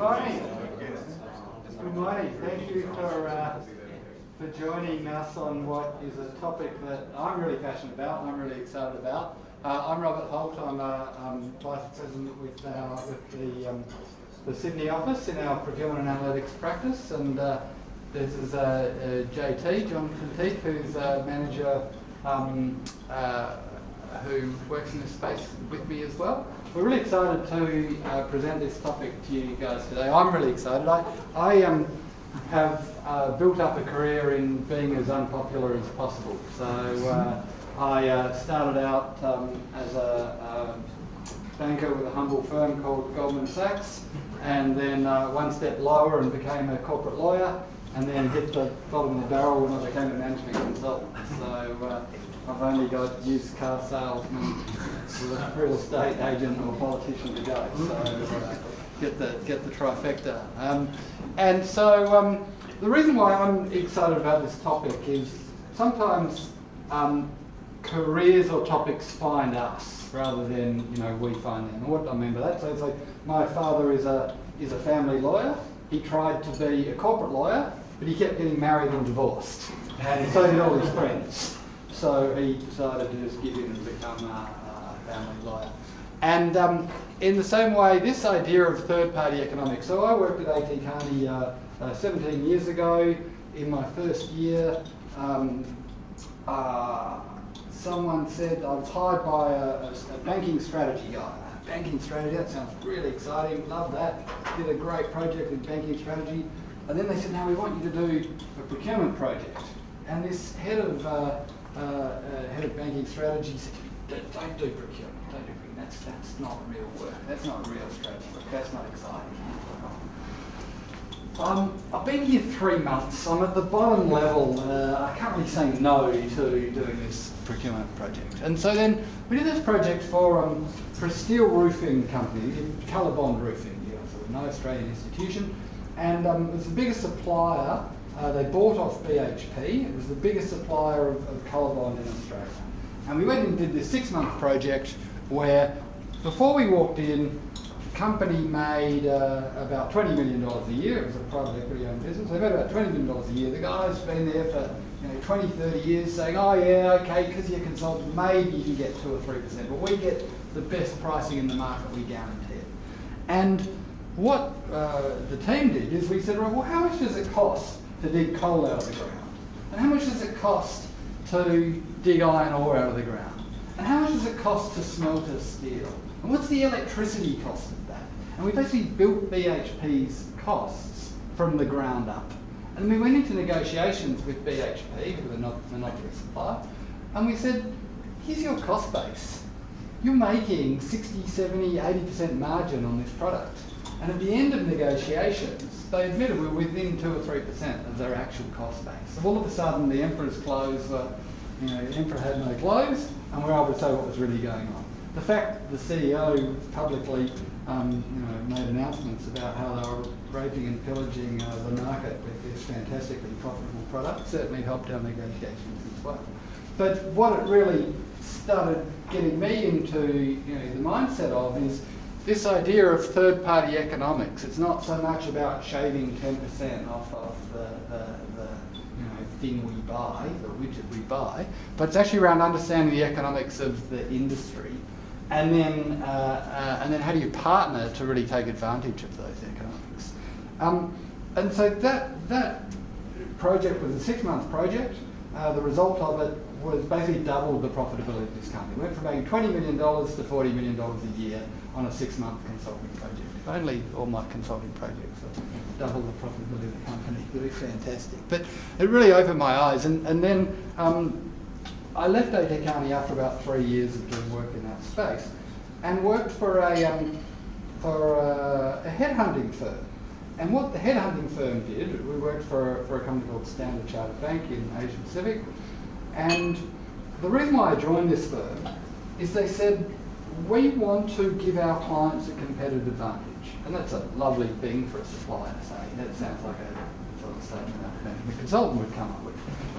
morning. Good morning. Thank you for joining us on what is a topic that I'm really passionate about and I'm really excited about. I'm Robert Holt. I'm Vice President with the Sydney office in our Procurement and Analytics practice, and this is JT, John Kenteith, who's a manager who works in this space with me as well. We're really excited to present this topic to you guys today. I'm really excited. I have built up a career in being as unpopular as possible. So I started out as a banker with a humble firm called Goldman Sachs, and then one step lower and became a corporate lawyer, and then hit the bottom of the barrel when I became a management consultant. So I've only got used car salesman, real estate agent or politician to go. So get the trifecta. And so the reason why I'm excited about this topic is sometimes careers or topics find us rather than we find them. And what I mean by that, so it's like my father is a family lawyer. He tried to be a corporate lawyer, but he kept getting married and divorced, and so did all his friends. So he decided to just give in and become a family lawyer. And in the same way, this idea of third-party economics. So I worked at A.T. Kearney 17 years ago. In my first year, someone said I was hired by a banking strategy guy. Banking strategy, that sounds really exciting, love that. Did a great project in banking strategy. And then they said, now we want you to do a procurement project. And this head of banking strategy said, don't do procurement, don't do procurement. That's not real work. That's not real strategy work. That's not exciting. I've been here 3 months. I'm at the bottom level. I can't really say no to doing this procurement project. And so then we did this project for a steel roofing company, Colorbond Roofing, so an Australian institution. And it was the biggest supplier. They bought off BHP. It was the biggest supplier of Colorbond in Australia. And we went and did this 6-month project where before we walked in, the company made about $20 million a year. It was a private equity owned business. They made about $20 million a year. The guy's been there for 20, 30 years saying, oh yeah, okay, because you're a consultant, maybe you can get 2 or 3%, but we get the best pricing in the market, we guarantee it. And what the team did is we said, well, how much does it cost to dig coal out of the ground? And how much does it cost to dig iron ore out of the ground? And how much does it cost to smelter steel? And what's the electricity cost of that? And we basically built BHP's costs from the ground up. And we went into negotiations with BHP, who are a monopoly supplier, and we said, here's your cost base. You're making 60, 70, 80% margin on this product. And at the end of negotiations, they admitted we were within 2 or 3% of their actual cost base. So all of a sudden, the emperor's clothes were, the emperor had no clothes, and we were able to say what was really going on. The fact the CEO publicly, made announcements about how they were raping and pillaging the market with this fantastically profitable product certainly helped our negotiations as well. But what it really started getting me into, the mindset of is this idea of third-party economics. It's not so much about shaving 10% off of the thing we buy, the widget we buy, but it's actually around understanding the economics of the industry, and then how do you partner to really take advantage of those economics. And so that project was a 6-month project. The result of it was basically doubled the profitability of this company. We went from making $20 million to $40 million a year on a 6-month consulting project. If only all my consulting projects are double the profitability of the company. It would be fantastic. But it really opened my eyes. And then I left A.T. Kearney after about 3 years of doing work in that space and worked for a headhunting firm. And what the headhunting firm did, we worked for a company called Standard Chartered Bank in Asia Pacific. And the reason why I joined this firm is they said, we want to give our clients a competitive advantage. And that's a lovely thing for a supplier to say. That sounds like a sort of statement a management consultant would come up with.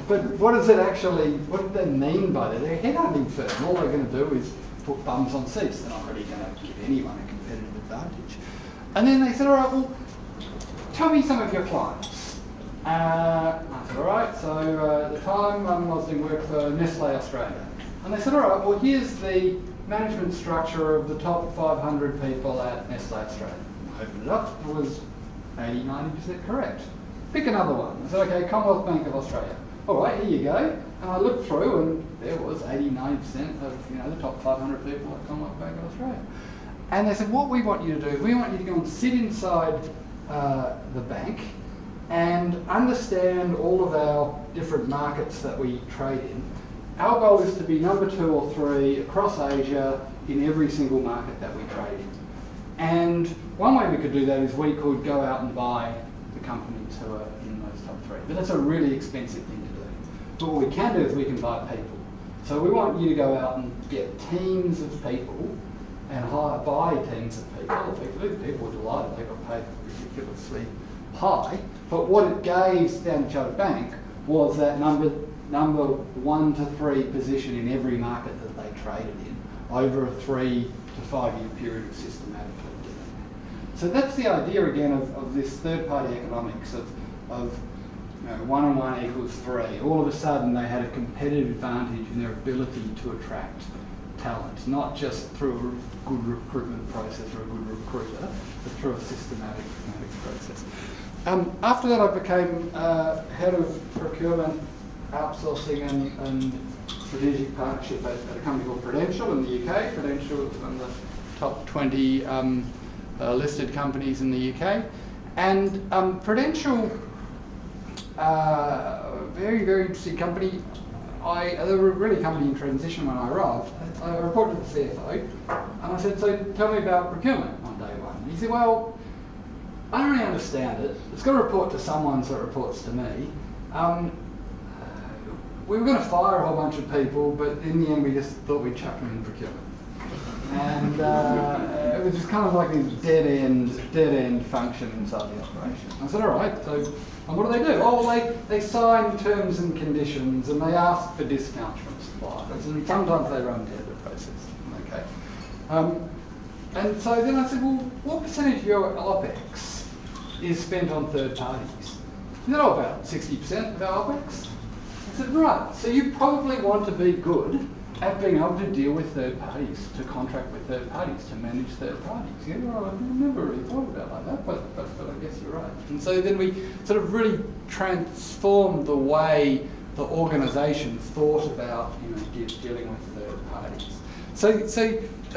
But what does it actually, what do they mean by that? They're a headhunting firm. All they're going to do is put bums on seats. They're not really going to give anyone a competitive advantage. And then they said, all right, well, tell me some of your clients. I said, all right, so at the time I was doing work for Nestle Australia. And they said, all right, well, here's the management structure of the top 500 people at Nestle Australia. I opened it up, it was 80-90% correct. Pick another one. I said, okay, Commonwealth Bank of Australia. All right, here you go. And I looked through and there was 80-90% of the top 500 people at Commonwealth Bank of Australia. And they said, what we want you to do is we want you to go and sit inside the bank and understand all of our different markets that we trade in. Our goal is to be number 2 or 3 across Asia in every single market that we trade in. And one way we could do that is we could go out and buy the companies who are in those top 3. But that's a really expensive thing to do. But what we can do is we can buy people. So we want you to go out and get teams of people and buy teams of people. Effectively, the people were delighted, they got paid ridiculously high. But what it gave Standard Chartered Bank was that number 1 to 3 position in every market that they traded in over a 3 to 5 year period of systematically doing that. So that's the idea again of this third party economics of 1 and 1 equals 3. All of a sudden they had a competitive advantage in their ability to attract talent, not just through a good recruitment process or a good recruiter, but through a systematic process. After that I became head of procurement, outsourcing and strategic partnership at a company called Prudential in the UK. Prudential is one of the top 20 listed companies in the UK. And Prudential, very, very interesting company. They were really a company in transition when I arrived. I reported to the CFO and I said, so tell me about procurement on day one. And he said, well, I don't really understand it. It's got to report to someone, so it reports to me. We were going to fire a whole bunch of people, but in the end we just thought we'd chuck them in procurement. And it was just kind of like this dead end function inside the operation. I said, all right, so and what do? Oh, well, they sign terms and conditions and they ask for discounts from suppliers, and sometimes they run tender processes. Okay. And so then I said, well, what percentage of your OPEX is spent on third parties? He said, oh, about 60% of our OPEX. I said, right, so you probably want to be good at being able to deal with third parties, to contract with third parties, to manage third parties. Yeah, well, I never really thought about it like that, but I guess you're right. And so then we sort of really transformed the way the organisation thought about dealing with third parties.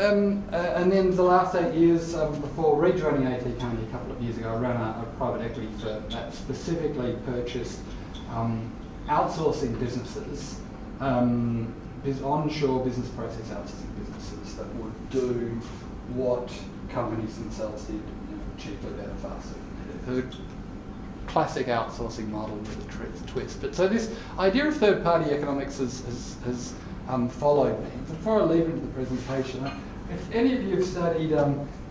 And then the last 8 years, before rejoining AT Company a couple of years ago, I ran a private equity firm that specifically purchased outsourcing businesses, onshore business process outsourcing businesses that would do what companies themselves did, cheaper, better, faster. The classic outsourcing model with a twist. But so this idea of third-party economics has followed me. Before I leave into the presentation, if any of you have studied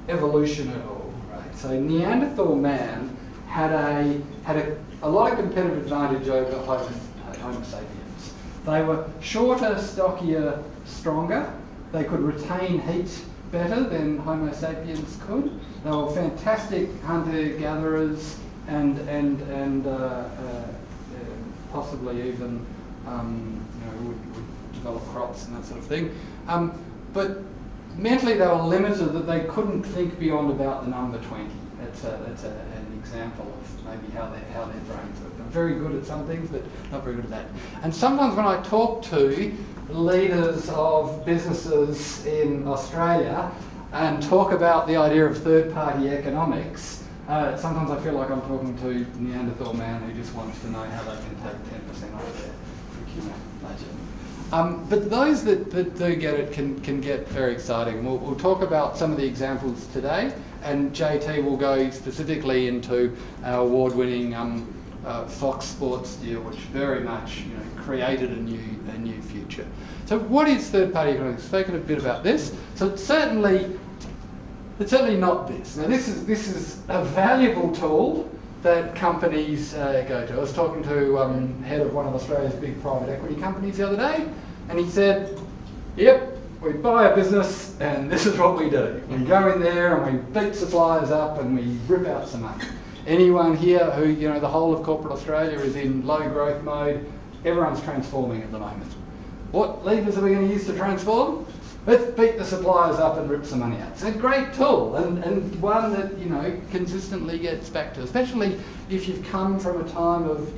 evolution at all, right? So Neanderthal man had a lot of competitive advantage over Homo sapiens. They were shorter, stockier, stronger. They could retain heat better than Homo sapiens could. They were fantastic hunter-gatherers and possibly even would develop crops and that sort of thing. But mentally they were limited, that they couldn't think beyond about the number 20. That's an example of maybe how their brains work. They're very good at some things, but not very good at that. And sometimes when I talk to leaders of businesses in Australia and talk about the idea of third-party economics, sometimes I feel like I'm talking to a Neanderthal man who just wants to know how they can take 10% off their procurement budget. But those that do get it can get very exciting. We'll talk about some of the examples today, and JT will go specifically into our award-winning Fox Sports deal, which very much created a new future. So what is third-party economics? We've spoken a bit about this. So it's certainly not this. Now this is a valuable tool that companies go to. I was talking to head of one of Australia's big private equity companies the other day, and he said, yep, we buy a business and this is what we do. We go in there and we beat suppliers up and we rip out some money. anyone here who, the whole of corporate Australia is in low growth mode, everyone's transforming at the moment. What levers are we going to use to transform? Let's beat the suppliers up and rip some money out. It's a great tool and one that, consistently gets back to, especially if you've come from a time of,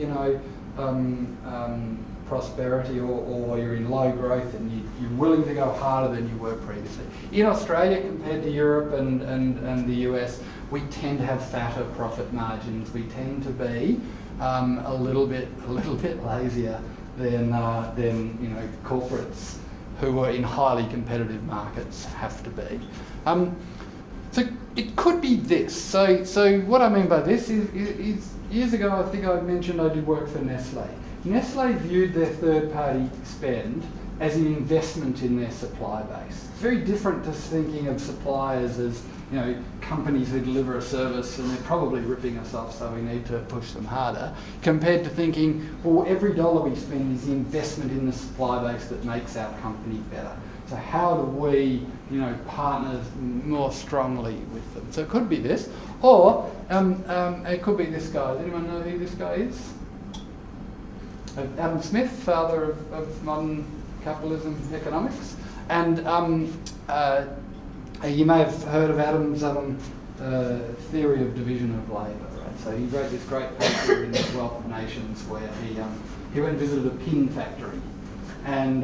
prosperity or you're in low growth and you're willing to go harder than you were previously. In Australia compared to Europe and the US, we tend to have fatter profit margins. We tend to be a little bit lazier than corporates who are in highly competitive markets have to be. So it could be this. So what I mean by this is years ago I think I mentioned I did work for Nestle. Nestle viewed their third-party spend as an investment in their supply base. It's very different to thinking of suppliers as companies who deliver a service and they're probably ripping us off, so we need to push them harder, compared to thinking, well, every dollar we spend is the investment in the supply base that makes our company better. So how do we, partner more strongly with them? So it could be this, or it could be this guy. Does anyone know who this guy is? Adam Smith, father of modern capitalism economics, and you may have heard of Adam's theory of division of labour, right? So he wrote this great paper in The Wealth of Nations where he went and visited a pin factory, and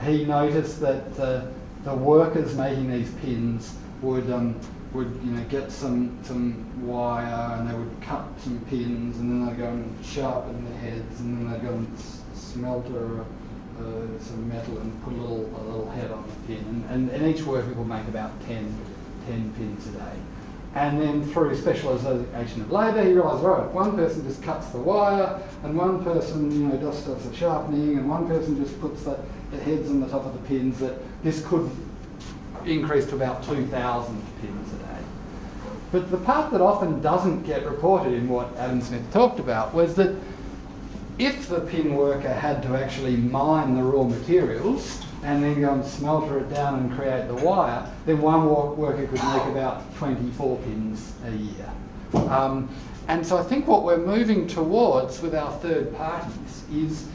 he noticed that the workers making these pins would get some wire and they would cut some pins and then they'd go and sharpen the heads and then they'd go and smelter some metal and put a little head on the pin. And each worker will make about 10 pins a day. And then through specialisation of labour, he realised, right, one person just cuts the wire and one person does the sharpening and one person just puts the heads on the top of the pins, that this could increase to about 2,000 pins a day. But the part that often doesn't get reported in what Adam Smith talked about was that if the pin worker had to actually mine the raw materials and then go and smelter it down and create the wire, then one worker could make about 24 pins a year. And so I think what we're moving towards with our third parties is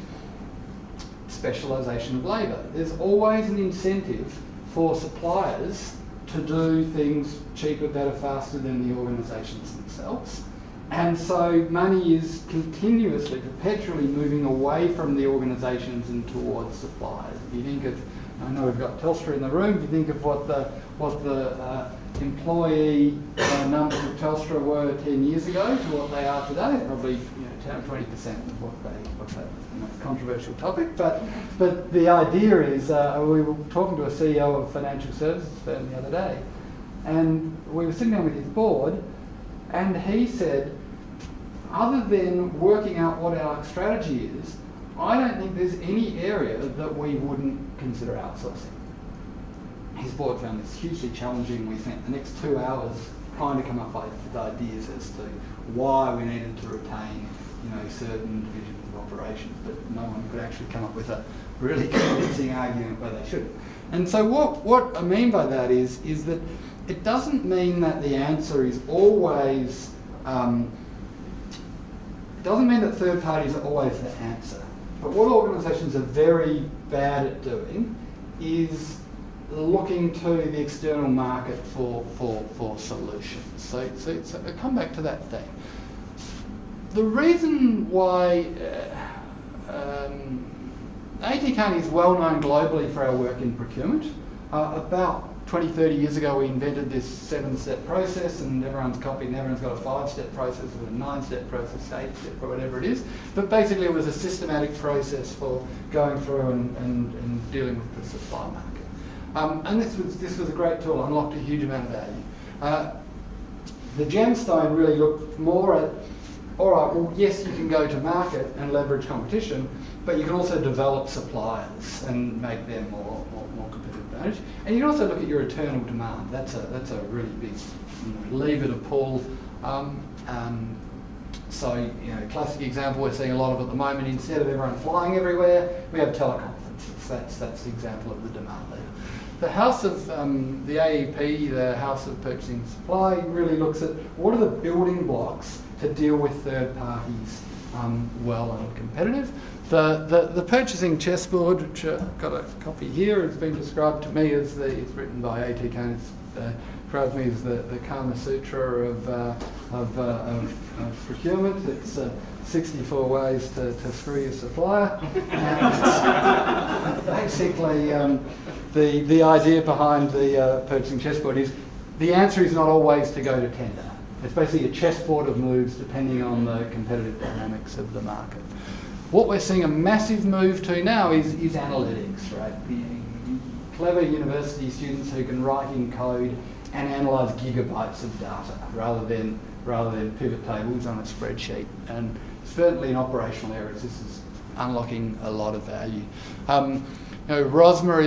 specialisation of labour. There's always an incentive for suppliers to do things cheaper, better, faster than the organisations themselves. And so money is continuously, perpetually moving away from the organisations and towards suppliers. If you think of, I know we've got Telstra in the room, if you think of what the employee numbers of Telstra were 10 years ago to what they are today, probably 10 or 20% of what they controversial topic, but the idea is, we were talking to a CEO of a financial services firm the other day, and we were sitting down with his board, and he said, other than working out what our strategy is, I don't think there's any area that we wouldn't consider outsourcing. His board found this hugely challenging. We spent the next 2 hours trying to come up with ideas as to why we needed to retain certain divisions of operations, but no one could actually come up with a really convincing argument why they shouldn't. And so what I mean by that is that it doesn't mean that the answer is always, it doesn't mean that third parties are always the answer. But what organisations are very bad at doing is looking to the external market for solutions. So I come back to that thing. The reason why A.T. Kearney is well known globally for our work in procurement. About 20, 30 years ago we invented this 7-step process and everyone's copied and everyone's got a 5-step process or a 9-step process, 8-step or whatever it is. But basically it was a systematic process for going through and dealing with the supply market. And this was a great tool, unlocked a huge amount of value. The gemstone really looked more at, all right, well, yes, you can go to market and leverage competition, but you can also develop suppliers and make them more competitive advantage. And you can also look at your eternal demand. That's a really big lever to pull. So, classic example we're seeing a lot of at the moment, instead of everyone flying everywhere, we have teleconferences. That's the example of the demand lever. the House of the AEP, the House of Purchasing and Supply, really looks at what are the building blocks to deal with third parties well and competitive. The purchasing chessboard, which I've got a copy here, has been described to me as it's written by A.T. Kane, described to me as the Kama Sutra of procurement. It's 64 ways to screw your supplier. And basically, the idea behind the purchasing chessboard is the answer is not always to go to tender. It's basically a chessboard of moves depending on the competitive dynamics of the market. What we're seeing a massive move to now is analytics, right? The clever university students who can write in code and analyse gigabytes of data rather than pivot tables on a spreadsheet. And certainly in operational areas, this is unlocking a lot of value. ROSMA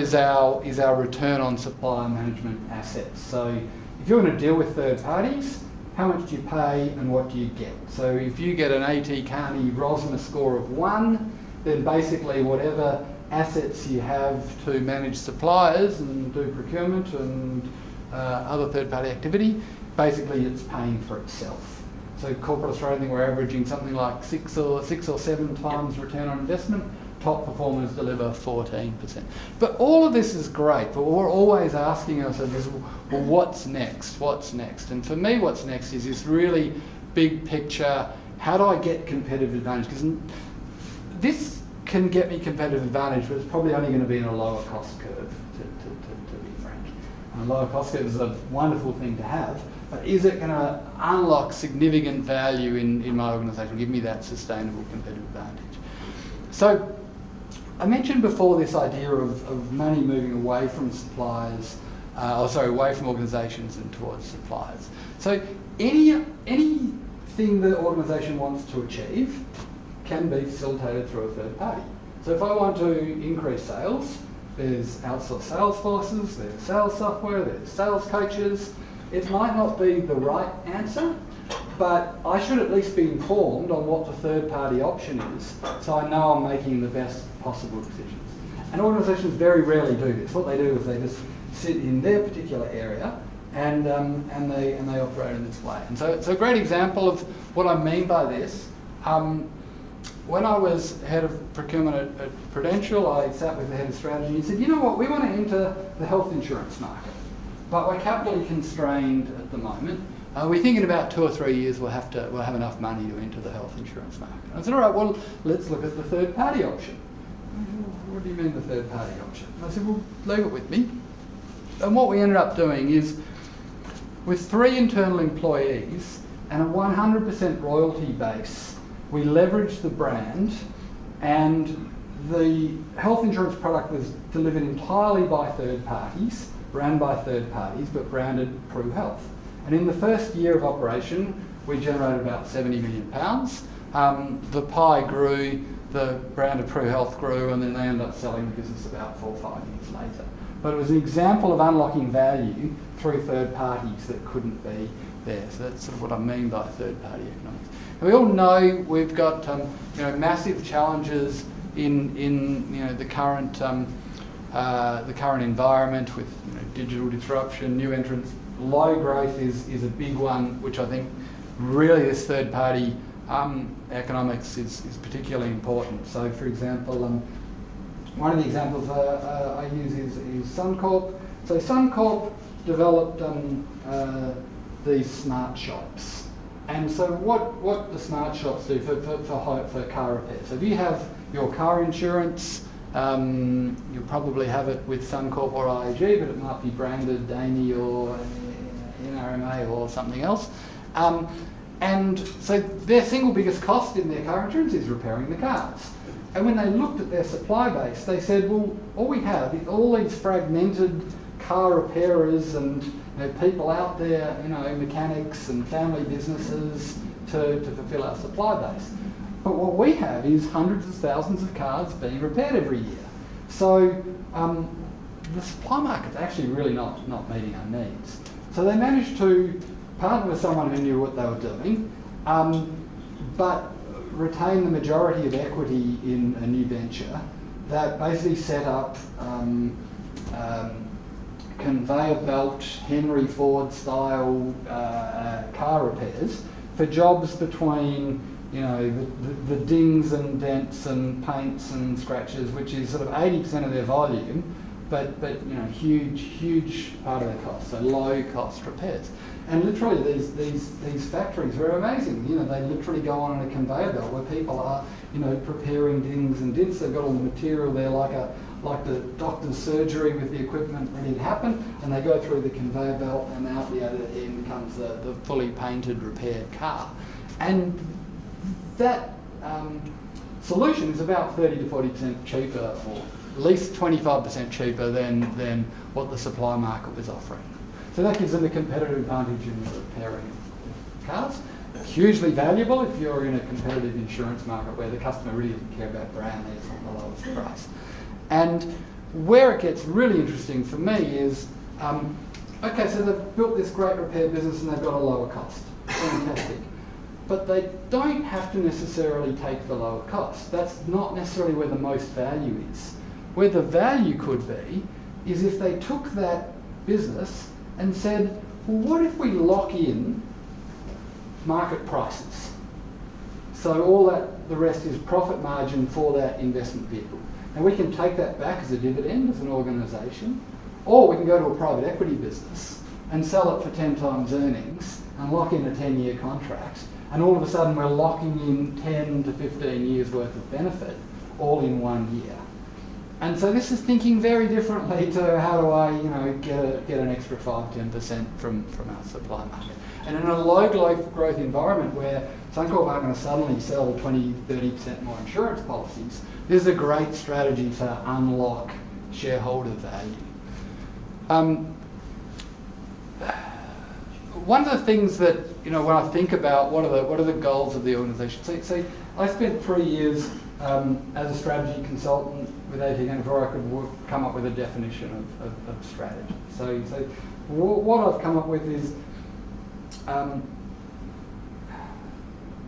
is our return on supplier management assets. So if you want to deal with third parties, how much do you pay and what do you get? So if you get an A.T. Kearney ROSMA score of 1, then basically whatever assets you have to manage suppliers and do procurement and other third-party activity, basically it's paying for itself. So corporate Australia, I think we're averaging something like 6 or 7 times return on investment. Top performers deliver 14%. But all of this is great, but we're always asking ourselves is, well, what's next? What's next? And for me, what's next is this really big picture, how do I get competitive advantage? Because this can get me competitive advantage, but it's probably only going to be in a lower cost curve, to be frank. And a lower cost curve is a wonderful thing to have, but is it going to unlock significant value in my organisation, give me that sustainable competitive advantage? So I mentioned before this idea of money moving away from suppliers, away from organisations and towards suppliers. So anything the organisation wants to achieve can be facilitated through a third party. So if I want to increase sales, there's outsourced sales forces, there's sales software, there's sales coaches. It might not be the right answer, but I should at least be informed on what the third party option is, so I know I'm making the best possible decisions. And organisations very rarely do this. What they do is they just sit in their particular area and they operate in this way. And so it's a great example of what I mean by this. When I was head of procurement at Prudential, I sat with the head of strategy and said, you know what, we want to enter the health insurance market, but we're capitally constrained at the moment. We think in about 2 or 3 years we'll have enough money to enter the health insurance market. I said, all right, well, let's look at the third party option. What do you mean the third party option? And I said, well, leave it with me. And what we ended up doing is, with 3 internal employees and a 100% royalty base, we leveraged the brand, and the health insurance product was delivered entirely by third parties, ran by third parties, but branded Pru Health. And in the first year of operation, we generated about £70 million. The pie grew, the brand of Pru Health grew, and then they ended up selling the business about 4 or 5 years later. But it was an example of unlocking value through third parties that couldn't be there. So that's sort of what I mean by third party economics. And we all know we've got massive challenges in the current environment with digital disruption, new entrants. Low growth is a big one, which I think really this third party economics is particularly important. So for example, one of the examples I use is Suncorp. So Suncorp developed these smart shops. And so what the smart shops do for car repair. So if you have your car insurance, you'll probably have it with Suncorp or IAG, but it might be branded Daney or NRMA or something else. And so their single biggest cost in their car insurance is repairing the cars. And when they looked at their supply base, they said, well, all we have is all these fragmented car repairers and people out there, mechanics and family businesses to fulfill our supply base. But what we have is hundreds of thousands of cars being repaired every year. So the supply market's actually really not meeting our needs. So they managed to partner with someone who knew what they were doing, but retain the majority of equity in a new venture that basically set up conveyor belt, Henry Ford style car repairs for jobs between, you know, the dings and dents and paints and scratches, which is sort of 80% of their volume, but you know, huge part of their cost, so low cost repairs. And literally these factories are amazing. You know, they literally go on a conveyor belt where people are, you know, preparing dings and dents. They've got all the material there like the doctor's surgery with the equipment ready to happen, and they go through the conveyor belt, and out the other end comes the fully painted, repaired car. And that solution is about 30 to 40% cheaper, or at least 25% cheaper than what the supply market was offering. So that gives them a competitive advantage in repairing cars. Hugely valuable if you're in a competitive insurance market where the customer really doesn't care about brand, they just want the lowest price. And where it gets really interesting for me is, okay, so they've built this great repair business and they've got a lower cost. Fantastic. But they don't have to necessarily take the lower cost. That's not necessarily where the most value is. Where the value could be is if they took that business and said, well, what if we lock in market prices? So all that, the rest is profit margin for that investment vehicle. And we can take that back as a dividend as an organisation, or we can go to a private equity business and sell it for 10 times earnings and lock in a 10-year contract. And all of a sudden we're locking in 10 to 15 years worth of benefit all in 1 year. And so this is thinking very differently to how do I, you know, get an extra 5-10% from our supply market. And in a low growth environment where Suncorp aren't going to suddenly sell 20-30% more insurance policies, this is a great strategy to unlock shareholder value. One of the things that, you know, when I think about what are the goals of the organisation, see, I spent 3 years as a strategy consultant with ATN before I could come up with a definition of strategy. So what I've come up with is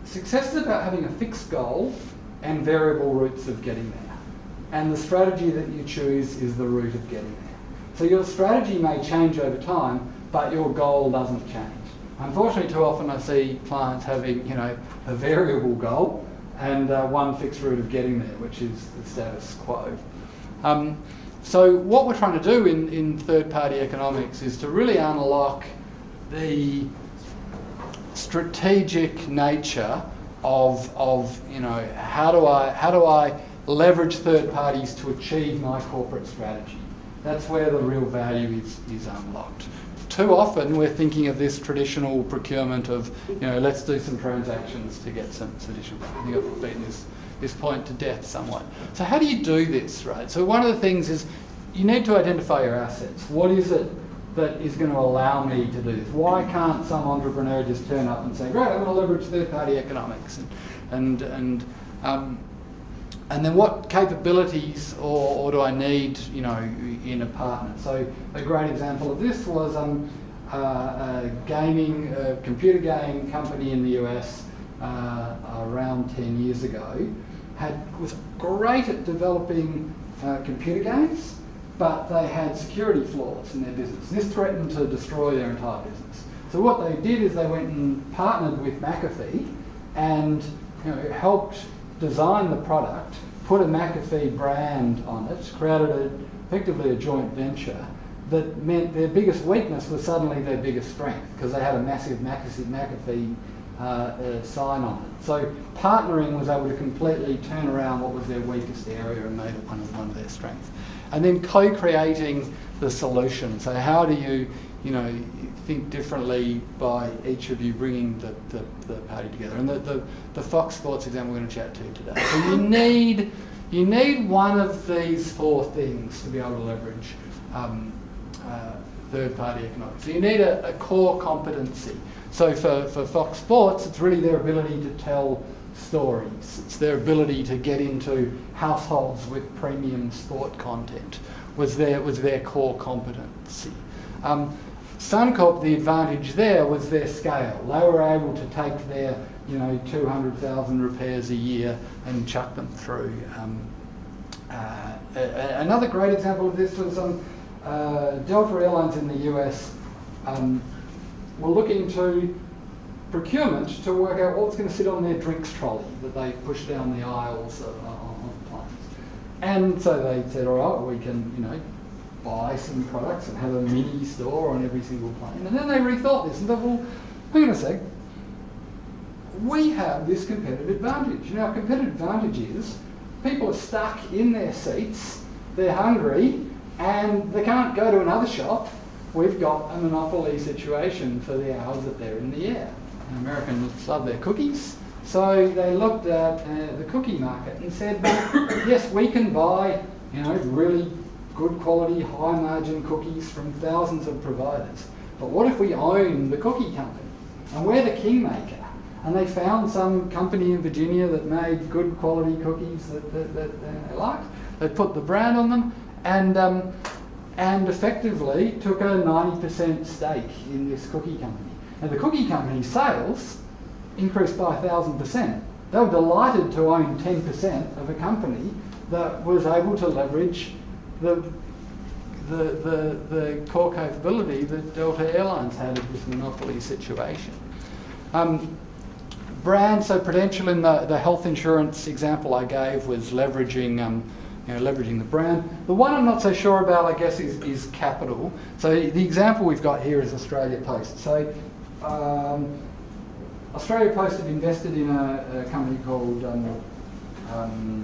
success is about having a fixed goal and variable routes of getting there. And the strategy that you choose is the route of getting there. So your strategy may change over time, but your goal doesn't change. Unfortunately, too often I see clients having, you know, a variable goal and one fixed route of getting there, which is the status quo. So what we're trying to do in third-party economics is to really unlock the strategic nature of you know, how do I leverage third parties to achieve my corporate strategy. That's where the real value is unlocked. Too often we're thinking of this traditional procurement of, you know, let's do some transactions to get some additional. I think I've beaten this point to death somewhat. So how do you do this, right? So one of the things is you need to identify your assets. What is it that is going to allow me to do this? Why can't some entrepreneur just turn up and say, great, I'm going to leverage third-party economics, and then what capabilities or do I need, you know, in a partner? So a great example of this was a computer game company in the US around 10 years ago was great at developing computer games, but they had security flaws in their business. This threatened to destroy their entire business. So what they did is they went and partnered with McAfee and, you know, helped design the product, put a McAfee brand on it, created effectively a joint venture that meant their biggest weakness was suddenly their biggest strength because they had a massive McAfee sign on it. So partnering was able to completely turn around what was their weakest area and made it one of their strengths. And then co-creating the solution. So how do you, you know, think differently by each of you bringing the party together? And the Fox Sports example we're going to chat to today. So you need one of these four things to be able to leverage third-party economics. So you need a core competency. So for Fox Sports, it's really their ability to tell stories. It's their ability to get into households with premium sport content was their core competency. Suncorp, the advantage there was their scale. They were able to take their, you know, 200,000 repairs a year and chuck them through. Another great example of this was Delta Airlines in the US were looking to procurement to work out what's going to sit on their drinks trolley that they push down the aisles on planes. And so they said, all right, we can, buy some products and have a mini store on every single plane. And then they rethought this and thought, well, hang on a sec. We have this competitive advantage. Our competitive advantage is people are stuck in their seats, they're hungry, and they can't go to another shop. We've got a monopoly situation for the hours that they're in the air. And Americans love their cookies, so they looked at the cookie market and said, well, yes, we can buy, really good quality, high margin cookies from thousands of providers. But what if we own the cookie company and we're the kingmaker? And they found some company in Virginia that made good quality cookies that they liked. They put the brand on them and effectively took a 90% stake in this cookie company. And the cookie company's sales increased by 1,000%. They were delighted to own 10% of a company that was able to leverage the core capability that Delta Airlines had in this monopoly situation. Brand, so Prudential in the health insurance example I gave was leveraging leveraging the brand. The one I'm not so sure about, I guess, is capital. So the example we've got here is Australia Post. So Australia Post had invested in a company called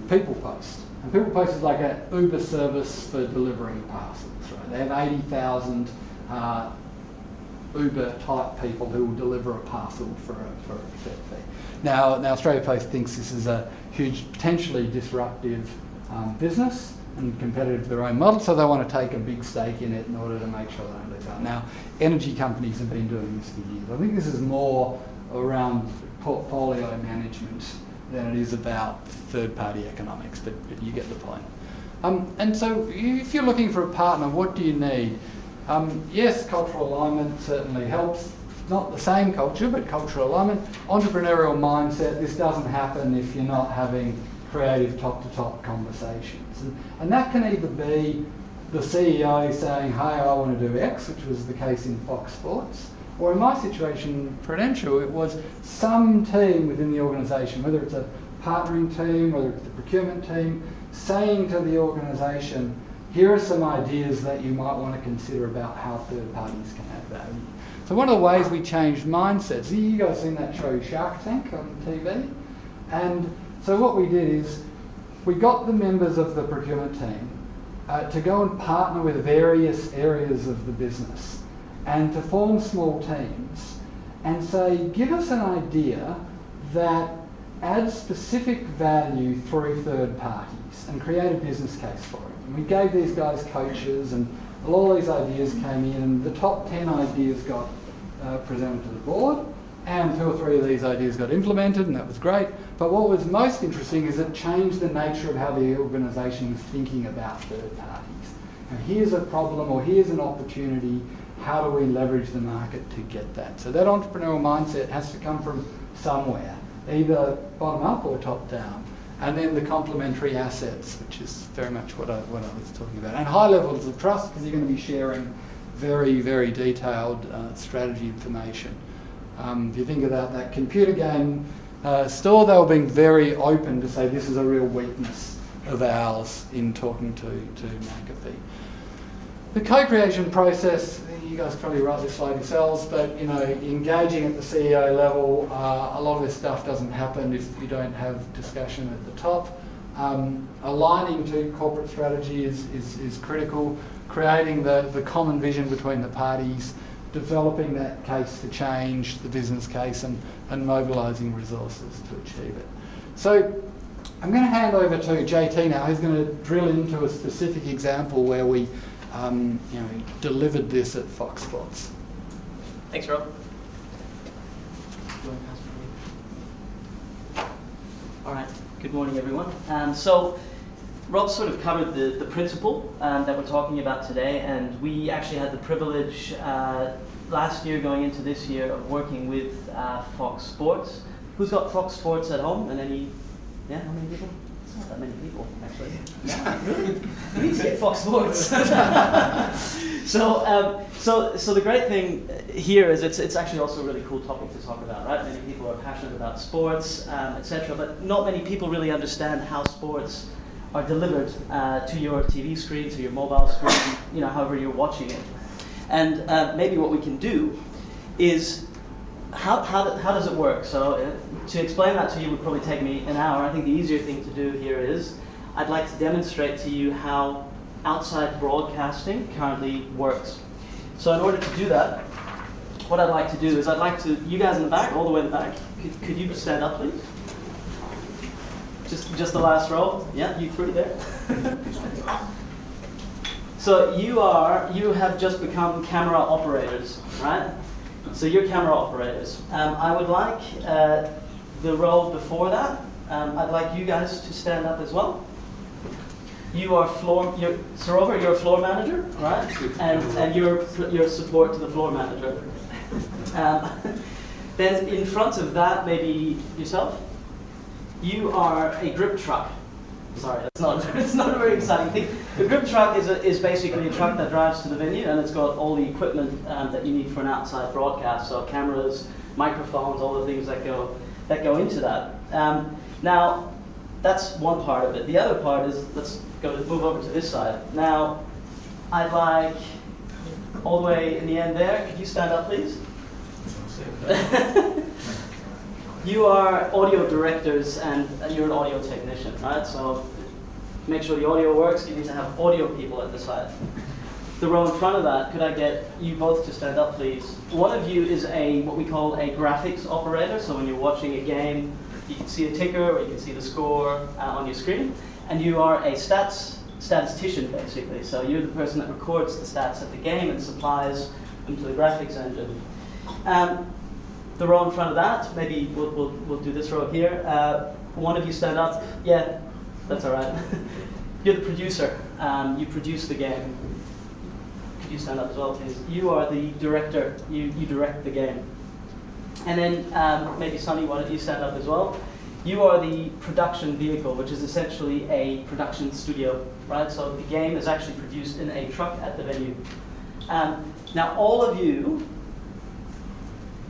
People Post. And People Post is like an Uber service for delivering parcels, right? They have 80,000 Uber-type people who will deliver a parcel for a set fee. Now Australia Post thinks this is a huge, potentially disruptive business and competitive to their own model, so they want to take a big stake in it in order to make sure they don't lose out. Now, energy companies have been doing this for years. I think this is more around portfolio management than it is about third-party economics, but you get the point. And so if you're looking for a partner, what do you need? Yes, cultural alignment certainly helps. Not the same culture, but cultural alignment. Entrepreneurial mindset, this doesn't happen if you're not having creative top-to-top conversations. And that can either be the CEO saying, hey, I want to do X, which was the case in Fox Sports, or in my situation, Prudential, it was some team within the organisation, whether it's a partnering team, whether it's the procurement team, saying to the organisation, here are some ideas that you might want to consider about how third parties can add value. So one of the ways we changed mindsets, you guys seen that show Shark Tank on TV? And so what we did is we got the members of the procurement team to go and partner with various areas of the business and to form small teams and say, give us an idea that adds specific value through third parties and create a business case for it. And we gave these guys coaches and all these ideas came in and the top 10 ideas got presented to the board and 2 or 3 of these ideas got implemented and that was great. But what was most interesting is it changed the nature of how the organisation was thinking about third parties. And here's a problem or here's an opportunity, how do we leverage the market to get that? So that entrepreneurial mindset has to come from somewhere, either bottom up or top down. And then the complementary assets, which is very much what I was talking about. And high levels of trust, because you're going to be sharing very, very detailed strategy information. If you think about that computer game store, they were being very open to say this is a real weakness of ours in talking to McAfee. The co-creation process, you guys probably write this slide yourselves, but engaging at the CEO level, a lot of this stuff doesn't happen if you don't have discussion at the top. Aligning to corporate strategy is critical. Creating the common vision between the parties, developing that case for change, the business case, and mobilising resources to achieve it. So I'm going to hand over to JT now, who's going to drill into a specific example where we delivered this at Fox Sports. Thanks, Rob. All right, good morning, everyone. So Rob sort of covered the principle that we're talking about today, and we actually had the privilege last year going into this year of working with Fox Sports. Who's got Fox Sports at home? And how many people? It's not that many people, actually. Yeah, really? You need to get Fox Sports. So the great thing here is it's actually also a really cool topic to talk about, right? Many people are passionate about sports, etc., but not many people really understand how sports are delivered to your TV screen, to your mobile screen, however you're watching it. And maybe what we can do is, how does it work? So to explain that to you would probably take me an hour. I think the easier thing to do here is, I'd like to demonstrate to you how outside broadcasting currently works. So in order to do that, what I'd like to do is you guys in the back, all the way in the back, could you stand up, please? Just the last row. Yeah, you through there. So you have just become camera operators, right? So you're camera operators. I would like the row before that. I'd like you guys to stand up as well. Sarover, you're a floor manager, right? And you're support to the floor manager. Then in front of that, maybe yourself. You are a grip truck. Sorry, it's not a very exciting thing. The grip truck is basically a truck that drives to the venue, and it's got all the equipment that you need for an outside broadcast. So cameras, microphones, all the things that go into that. Now, that's one part of it. The other part is, move over to this side. Now, I'd like, all the way in the end there, could you stand up, please? You are audio directors and you're an audio technician, right? So to make sure the audio works, you need to have audio people at the side. The row in front of that, could I get you both to stand up, please? One of you is what we call a graphics operator. So when you're watching a game, you can see a ticker or you can see the score on your screen. And you are a statistician, basically. So you're the person that records the stats of the game and supplies them to the graphics engine. The row in front of that, maybe we'll do this row here. One of you stand up. Yeah, that's all right. You're the producer. You produce the game. Could you stand up as well, please? You are the director. You direct the game. And then maybe Sonny, why don't you stand up as well? You are the production vehicle, which is essentially a production studio, right? So the game is actually produced in a truck at the venue. Now all of you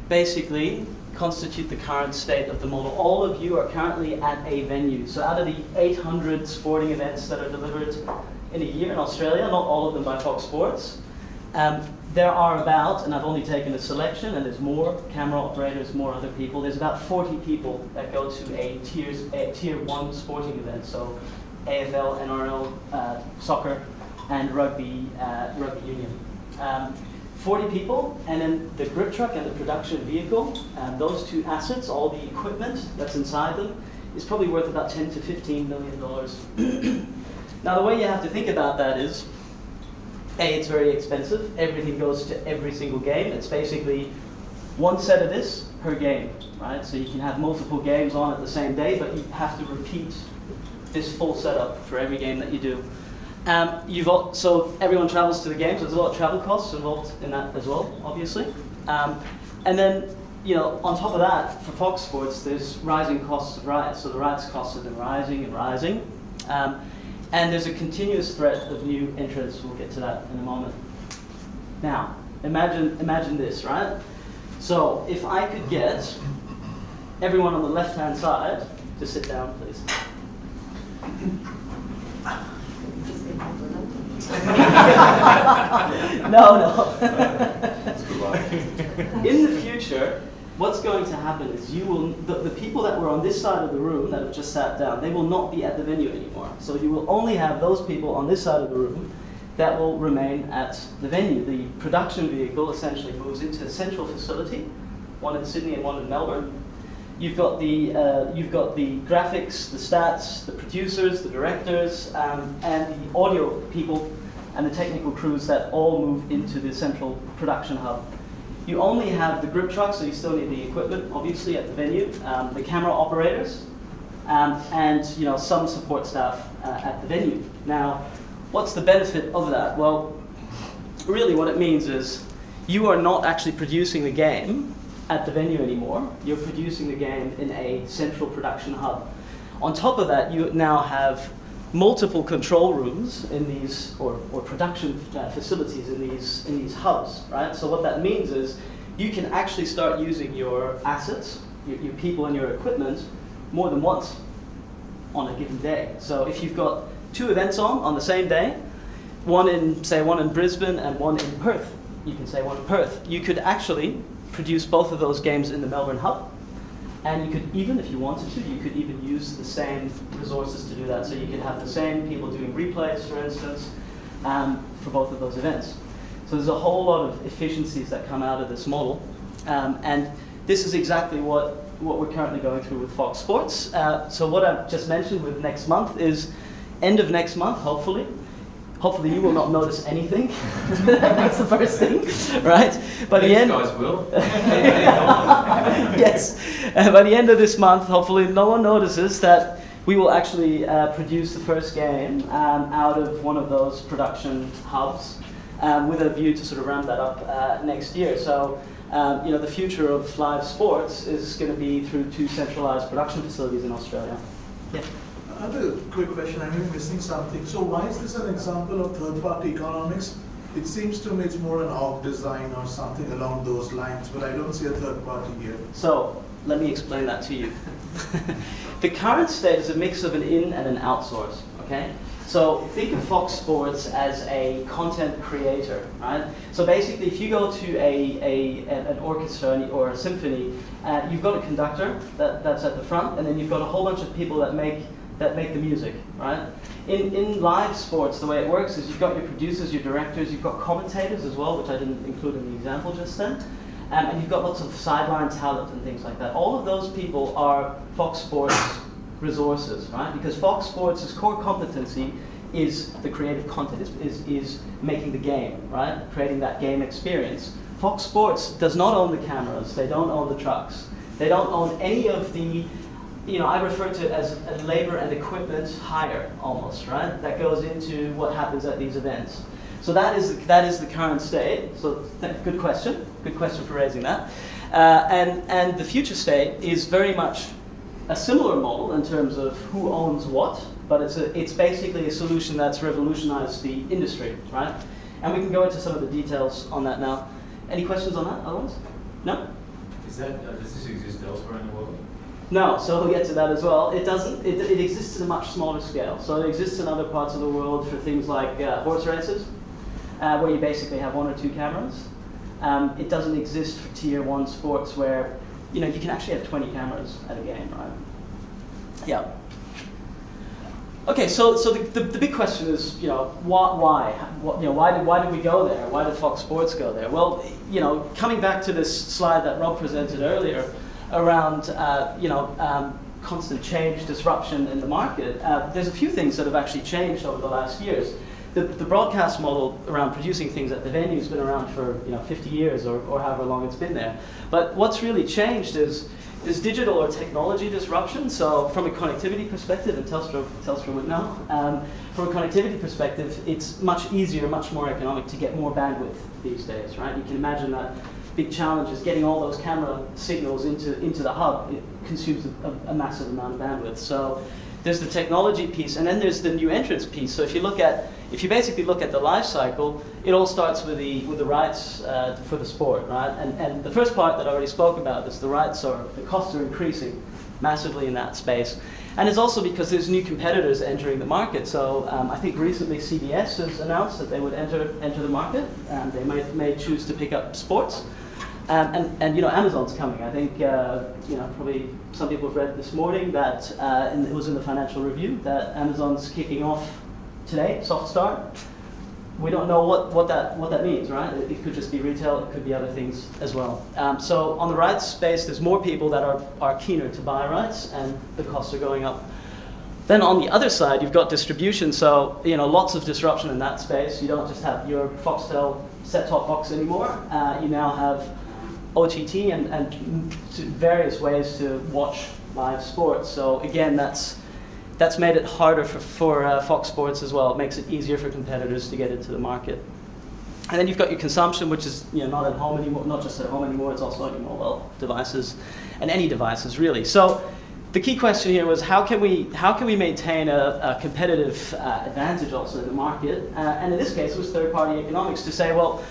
basically constitute the current state of the model. All of you are currently at a venue. So out of the 800 sporting events that are delivered in a year in Australia, not all of them by Fox Sports, there are about, and I've only taken a selection, and there's more camera operators, more other people, there's about 40 people that go to a tier 1 sporting event, so AFL, NRL, soccer, and rugby union. 40 people, and then the grip truck and the production vehicle, those two assets, all the equipment that's inside them, is probably worth about $10 to $15 million. Now the way you have to think about that is, A, it's very expensive. Everything goes to every single game. It's basically one set of this per game, right? So you can have multiple games on at the same day, but you have to repeat this full setup for every game that you do. So everyone travels to the games. There's a lot of travel costs involved in that as well, obviously. And then, on top of that, for Fox Sports, there's rising costs of rights. So the rights costs have been rising and rising. And there's a continuous threat of new entrants. We'll get to that in a moment. Now, imagine this, right? So if I could get everyone on the left-hand side to sit down, please. No. In the future, what's going to happen is the people that were on this side of the room that have just sat down, they will not be at the venue anymore. So you will only have those people on this side of the room that will remain at the venue. The production vehicle essentially moves into a central facility, one in Sydney and one in Melbourne. You've got the graphics, the stats, the producers, the directors, and the audio people and the technical crews that all move into the central production hub. You only have the grip truck, so you still need the equipment, obviously, at the venue, the camera operators, and some support staff at the venue. Now, what's the benefit of that? Well, really what it means is you are not actually producing the game at the venue anymore. You're producing the game in a central production hub. On top of that, you now have multiple control rooms in these, or production facilities in these hubs, right? So what that means is you can actually start using your assets, your people and your equipment more than once on a given day. So if you've got 2 events on the same day, one in Brisbane and one in Perth, you can say one in Perth, you could actually produce both of those games in the Melbourne hub. And you could even, if you wanted to, you could even use the same resources to do that. So you could have the same people doing replays, for instance, for both of those events. So there's a whole lot of efficiencies that come out of this model. And this is exactly what we're currently going through with Fox Sports. So what I've just mentioned with next month is end of next month, hopefully. Hopefully you will not notice anything. That's the first thing, right? By the end, guys will. Yes. By the end of this month, hopefully no one notices that we will actually produce the first game out of one of those production hubs with a view to sort of ramp that up next year. So, the future of live sports is going to be through 2 centralized production facilities in Australia. Yeah. I have a quick question. I may be missing something. So why is this an example of third-party economics? It seems to me it's more an org design or something along those lines, but I don't see a third party here. So let me explain that to you. The current state is a mix of an in and an outsource. Okay. So think of Fox Sports as a content creator, right? So basically, if you go to an orchestra or a symphony, you've got a conductor that's at the front, and then you've got a whole bunch of people that make the music, right? In live sports, the way it works is you've got your producers, your directors, you've got commentators as well, which I didn't include in the example just then, and you've got lots of sideline talent and things like that. All of those people are Fox Sports resources, right? Because Fox Sports' core competency is the creative content, is making the game, right? Creating that game experience. Fox Sports does not own the cameras, they don't own the trucks, they don't own any of the, I refer to it as a labor and equipment hire almost, right? That goes into what happens at these events. So that is the current state. So good question for raising that. And the future state is very much a similar model in terms of who owns what, but it's basically a solution that's revolutionized the industry, right? And we can go into some of the details on that now. Any questions on that otherwise? No? Does this exist elsewhere in the world? No, so we'll get to that as well. It doesn't. It exists at a much smaller scale. So it exists in other parts of the world for things like horse races, where you basically have 1 or 2 cameras. It doesn't exist for tier 1 sports where you can actually have 20 cameras at a game, right? Yeah. Okay, so the big question is, why? Why did we go there? Why did Fox Sports go there? Well, coming back to this slide that Rob presented earlier around, constant change, disruption in the market, there's a few things that have actually changed over the last years. The broadcast model around producing things at the venue has been around for 50 years or however long it's been there. But what's really changed is digital or technology disruption. So from a connectivity perspective, and Telstra would know, from a connectivity perspective, it's much easier, much more economic to get more bandwidth these days, right? You can imagine that big challenge is getting all those camera signals into the hub. It consumes a massive amount of bandwidth. So there's the technology piece, and then there's the new entrance piece. So if you basically look at the life cycle, it all starts with the rights for the sport, right? And the first part that I already spoke about is the rights the costs are increasing massively in that space. And it's also because there's new competitors entering the market. So I think recently CBS has announced that they would enter the market. They may choose to pick up sports. And Amazon's coming. I think probably some people have read this morning that it was in the Financial Review that Amazon's kicking off today, soft start. We don't know what that means, right? It could just be retail. It could be other things as well. So on the rights space, there's more people that are keener to buy rights, and the costs are going up. Then on the other side, you've got distribution. So lots of disruption in that space. You don't just have your Foxtel set-top box anymore. You now have OTT and various ways to watch live sports. So again, that's made it harder for Fox Sports as well. It makes it easier for competitors to get into the market. And then you've got your consumption, which is not at home anymore, not just at home anymore. It's also on your mobile devices and any devices really. So the key question here was how can we maintain a competitive advantage also in the market? And in this case, it was third-party economics to say, well,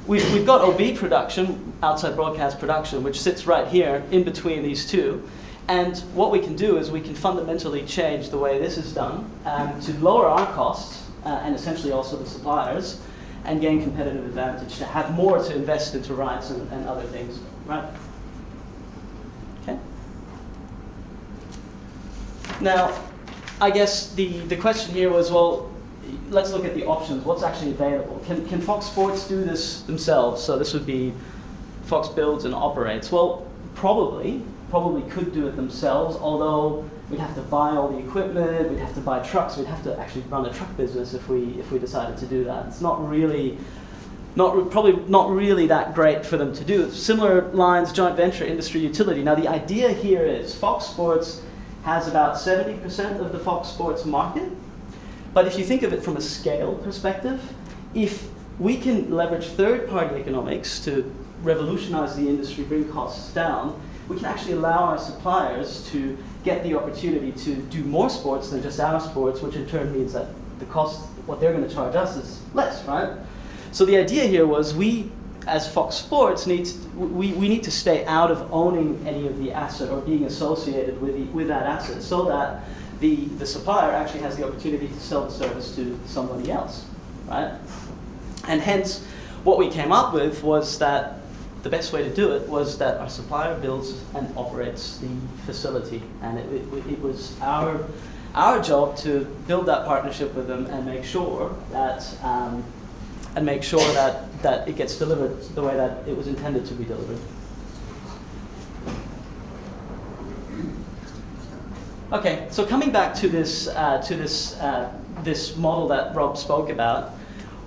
we've got OB production, outside broadcast production, which sits right here in between these two. And what we can do is we can fundamentally change the way this is done to lower our costs and essentially also the suppliers, and gain competitive advantage, to have more to invest into rights and other things, right? Okay. Now, I guess the question here was, well, let's look at the options. What's actually available? Can Fox Sports do this themselves? So this would be Fox builds and operates. Well, probably could do it themselves, although we'd have to buy all the equipment, we'd have to buy trucks, we'd have to actually run a truck business if we decided to do that. It's probably not really that great for them to do. Similar lines, joint venture, industry, utility. Now the idea here is Fox Sports has about 70% of the Fox Sports market, but if you think of it from a scale perspective, if we can leverage third-party economics to revolutionize the industry, bring costs down, we can actually allow our suppliers to get the opportunity to do more sports than just our sports, which in turn means that the cost, what they're going to charge us, is less, right? So the idea here was we, as Fox Sports, need to stay out of owning any of the asset or being associated with that asset, so that the supplier actually has the opportunity to sell the service to somebody else, right? And hence, what we came up with was that the best way to do it was that our supplier builds and operates the facility, and it was our job to build that partnership with them and make sure that that it gets delivered the way that it was intended to be delivered. Okay, so coming back to this model that Rob spoke about.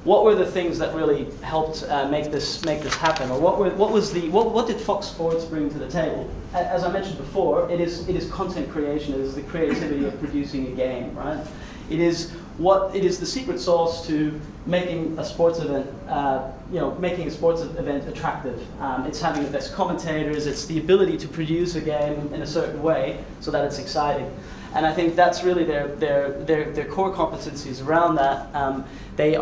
What were the things that really helped make this happen, or what did Fox Sports bring to the table? As I mentioned before, it is content creation. It is the creativity of producing a game, right? It is the secret sauce to making a sports event, attractive. It's having the best commentators. It's the ability to produce a game in a certain way so that it's exciting. And I think that's really their core competencies around that. They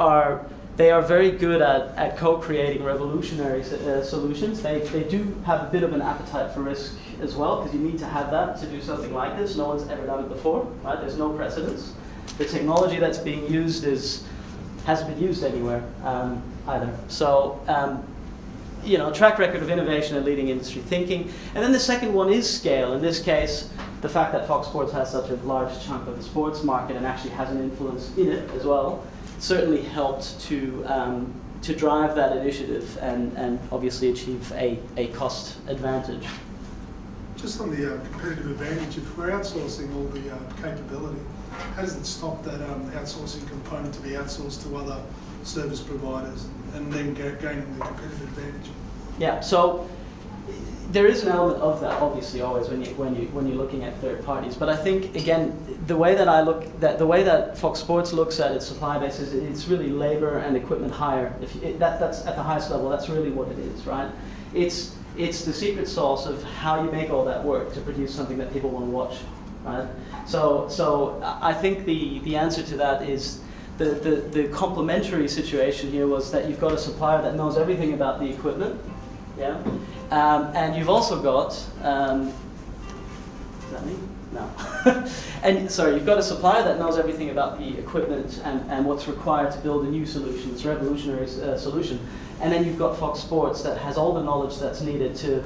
are very good at co-creating revolutionary solutions. They do have a bit of an appetite for risk as well, because you need to have that to do something like this. No one's ever done it before, right? There's no precedence. The technology that's being used hasn't been used anywhere either. So, track record of innovation and leading industry thinking. And then the second one is scale. In this case, the fact that Fox Sports has such a large chunk of the sports market and actually has an influence in it as well, certainly helped to drive that initiative and obviously achieve a cost advantage. Just on the competitive advantage, if we're outsourcing all the capability, has it stopped that outsourcing component to be outsourced to other service providers and then gaining the competitive advantage? Yeah, so there is an element of that, obviously, always when you're looking at third parties. But I think, again, the way that Fox Sports looks at its supply base is it's really labor and equipment hire. That's at the highest level. That's really what it is, right? It's the secret sauce of how you make all that work to produce something that people want to watch, right? So I think the answer to that is the complementary situation here was that you've got a supplier that knows everything about the equipment, yeah. And you've also got, is that me? No. And sorry, you've got a supplier that knows everything about the equipment and what's required to build a new solution, this revolutionary solution. And then you've got Fox Sports that has all the knowledge that's needed to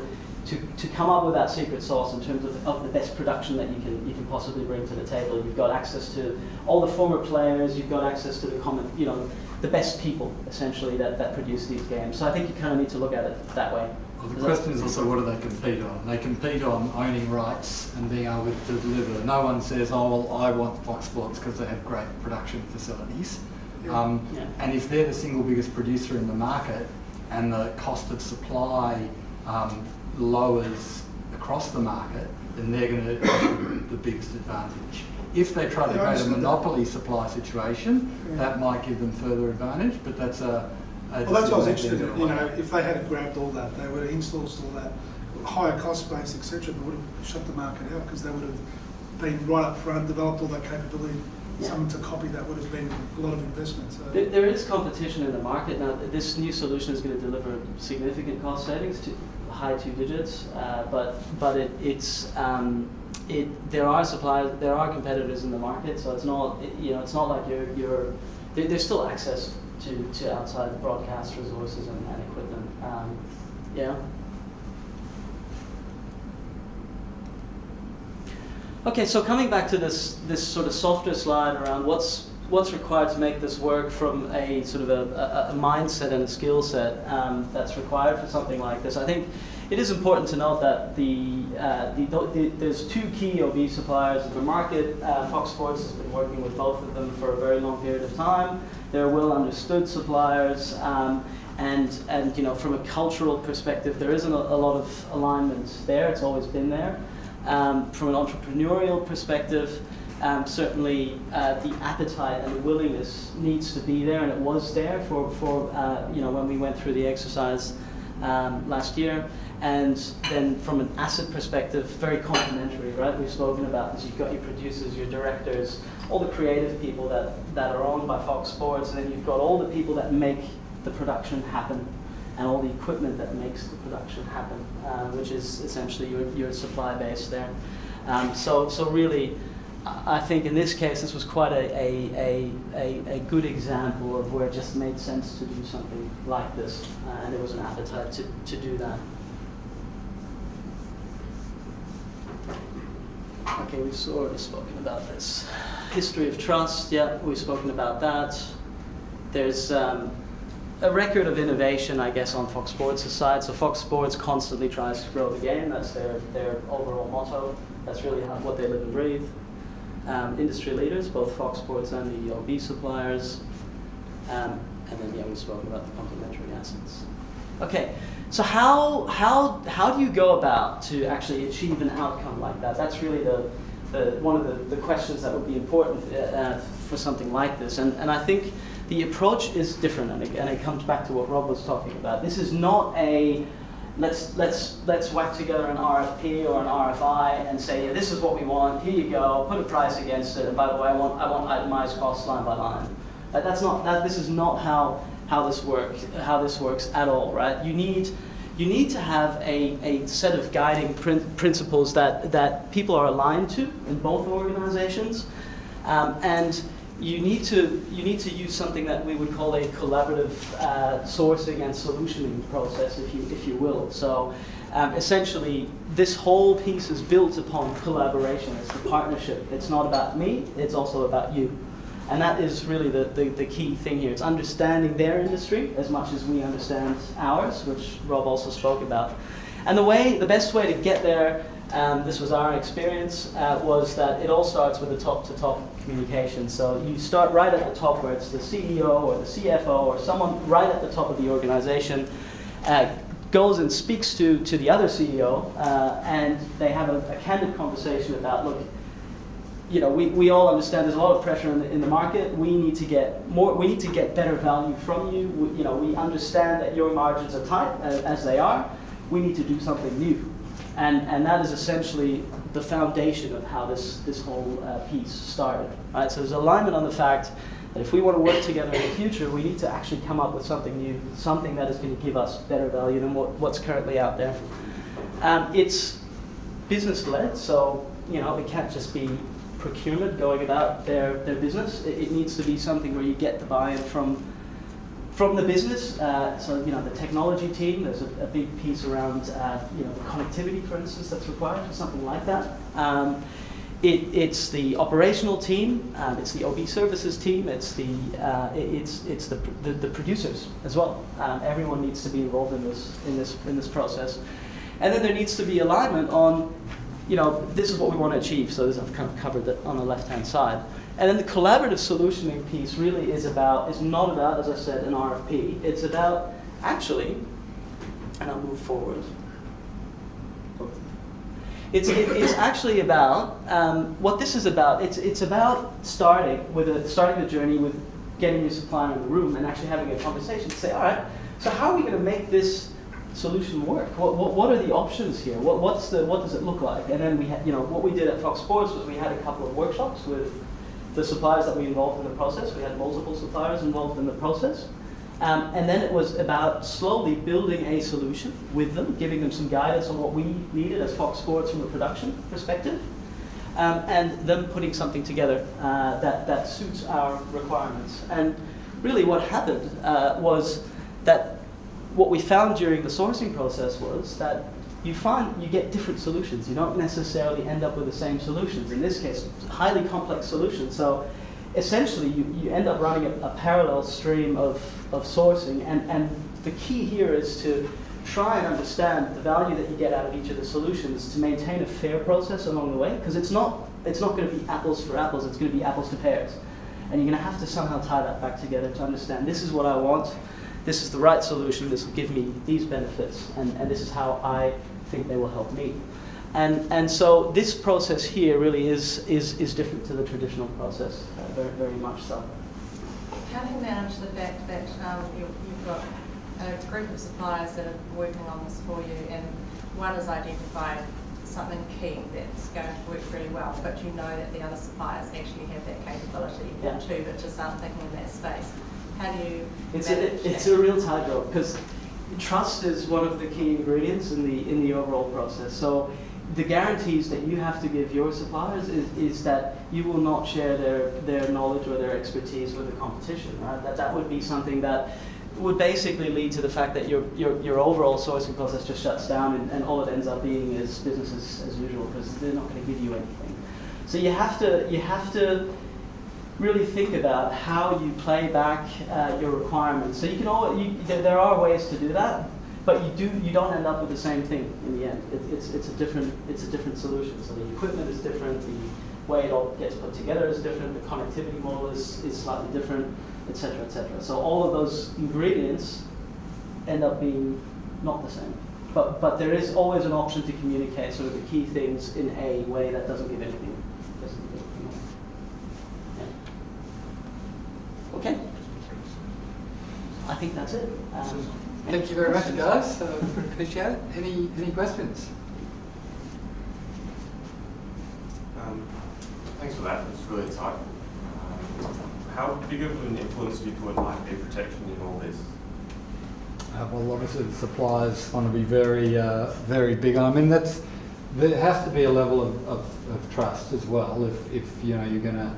come up with that secret sauce in terms of the best production that you can possibly bring to the table. You've got access to all the former players. You've got access to the best people essentially that produce these games. So I think you kind of need to look at it that way. Well, the question is also, what do they compete on? They compete on owning rights and being able to deliver. No one says, oh, well, I want Fox Sports because they have great production facilities. Yeah. And if they're the single biggest producer in the market and the cost of supply lowers across the market, then they're going to have the biggest advantage. If they try to create a monopoly supply situation, that might give them further advantage, but that's well, that's what I was interested in. If they had grabbed all that, they would have installed all that. higher cost base, etc., that would have shut the market out because they would have been right up front, developed all that capability. Yeah. Someone to copy that would have been a lot of investment. So. There is competition in the market now. This new solution is going to deliver significant cost savings to high 2 digits, but there are suppliers, there are competitors in the market, so it's not it's not like there's still access to outside broadcast resources and equipment. Yeah. Okay, so coming back to this sort of softer slide around what's required to make this work from a sort of a mindset and a skill set that's required for something like this. I think it is important to note that there's 2 key OB suppliers in the market. Fox Sports has been working with both of them for a very long period of time. They're well understood suppliers, and from a cultural perspective, there isn't a lot of alignment there. It's always been there. From an entrepreneurial perspective, certainly the appetite and the willingness needs to be there, and it was there for when we went through the exercise last year. And then from an asset perspective, very complementary, right? We've spoken about this. You've got your producers, your directors, all the creative people that are owned by Fox Sports, and then you've got all the people that make the production happen, and all the equipment that makes the production happen, which is essentially your supply base there. So really, I think in this case, this was quite a good example of where it just made sense to do something like this, and there was an appetite to do that. Okay, we've already spoken about this. History of trust, yeah, we've spoken about that. There's a record of innovation, I guess, on Fox Sports' side. So Fox Sports constantly tries to grow the game. That's their overall motto. That's really what they live and breathe. Industry leaders, both Fox Sports and the OB suppliers. And then, we've spoken about the complementary assets. Okay, so how do you go about to actually achieve an outcome like that? That's really one of the questions that would be important for something like this. And I think the approach is different, and it comes back to what Rob was talking about. This is not a let's whack together an RFP or an RFI and say, yeah, this is what we want. Here you go. Put a price against it. And by the way, I want itemized costs line by line. This is not how this works at all, right? You need to have a set of guiding principles that people are aligned to in both organizations, and you need to use something that we would call a collaborative sourcing and solutioning process, if you will. So essentially, this whole piece is built upon collaboration. It's a partnership. It's not about me. It's also about you. And that is really the key thing here. It's understanding their industry as much as we understand ours, which Rob also spoke about. And the best way to get there, this was our experience, was that it all starts with the top-to-top communication. So you start right at the top, where it's the CEO or the CFO or someone right at the top of the organization, goes and speaks to the other CEO, and they have a candid conversation about, look, we all understand there's a lot of pressure in the market. We need to get more. We need to get better value from you. We understand that your margins are tight as they are. We need to do something new, and that is essentially the foundation of how this whole piece started. Right. So there's alignment on the fact that if we want to work together in the future, we need to actually come up with something new, something that is going to give us better value than what's currently out there. It's business led, so it can't just be procurement going about their business. It needs to be something where you get the buy-in from the business. So the technology team, there's a big piece around connectivity, for instance, that's required for something like that. It's the operational team, it's the OB services team, it's the producers as well. Everyone needs to be involved in this process, and then there needs to be alignment on. This is what we want to achieve, so I've kind of covered that on the left-hand side. And then the collaborative solutioning piece really is not about, as I said, an RFP. It's about actually, and I'll move forward. It's actually about, what this is about, it's about starting the journey with getting your supplier in the room and actually having a conversation to say, all right, so how are we going to make this solution work? What are the options here? What does it look like? And then we had, what we did at Fox Sports was we had a couple of workshops with the suppliers that we involved in the process. We had multiple suppliers involved in the process. And then it was about slowly building a solution with them, giving them some guidance on what we needed as Fox Sports from a production perspective, and them putting something together that suits our requirements. And really what happened was that what we found during the sourcing process was that you get different solutions. You don't necessarily end up with the same solutions. In this case, highly complex solutions. So essentially, you end up running a parallel stream of sourcing, and the key here is to try and understand the value that you get out of each of the solutions to maintain a fair process along the way, because it's not going to be apples for apples, it's going to be apples to pears. And you're going to have to somehow tie that back together to understand, this is what I want, this is the right solution, this will give me these benefits, and this is how I think they will help me. And so this process here really is different to the traditional process, very, very much so. How do you manage the fact that you've got a group of suppliers that are working on this for you, and one has identified something key that's going to work really well, but you know that the other suppliers actually have that capability, Yeah. too, but just aren't thinking in that space? How do you It's manage a real tightrope, because trust is one of the key ingredients in the overall process. So the guarantees that you have to give your suppliers is that you will not share their knowledge or their expertise with the competition. Right? That would be something that would basically lead to the fact that your overall sourcing process just shuts down, and all it ends up being is business as usual, because they're not going to give you anything. So you have to really think about how you play back your requirements. So there are ways to do that, but you don't end up with the same thing in the end. It's a different solution. So the equipment is different, the way it all gets put together is different, the connectivity model is slightly different, etc., etc. So all of those ingredients end up being not the same. But there is always an option to communicate sort of the key things in a way that doesn't give anything. Okay. I think that's it. Thank you very much, guys. Appreciate it. Any questions? Thanks for that. It's really insightful. How big of an influence do you put on IP protection in all this? Well, obviously the suppliers want to be very, very big. I mean, there has to be a level of trust as well. If you're going to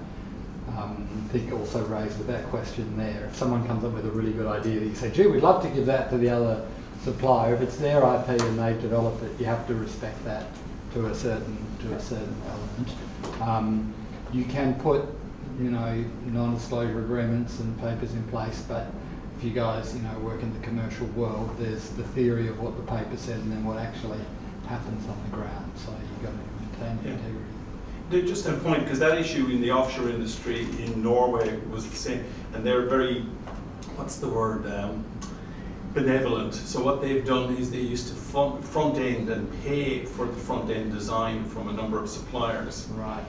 think also raised with that question there. If someone comes up with a really good idea that you say, gee, we'd love to give that to the other supplier. If it's their IP and they've developed it, you have to respect that to a certain element. You can put, non-disclosure agreements and papers in place, but if you guys, work in the commercial world, there's the theory of what the paper said and then what actually happens on the ground. So you've got to maintain the integrity. Just a point, because that issue in the offshore industry in Norway was the same, and they're very, benevolent. So what they've done is they used to front end and pay for the front end design from a number of suppliers. Right.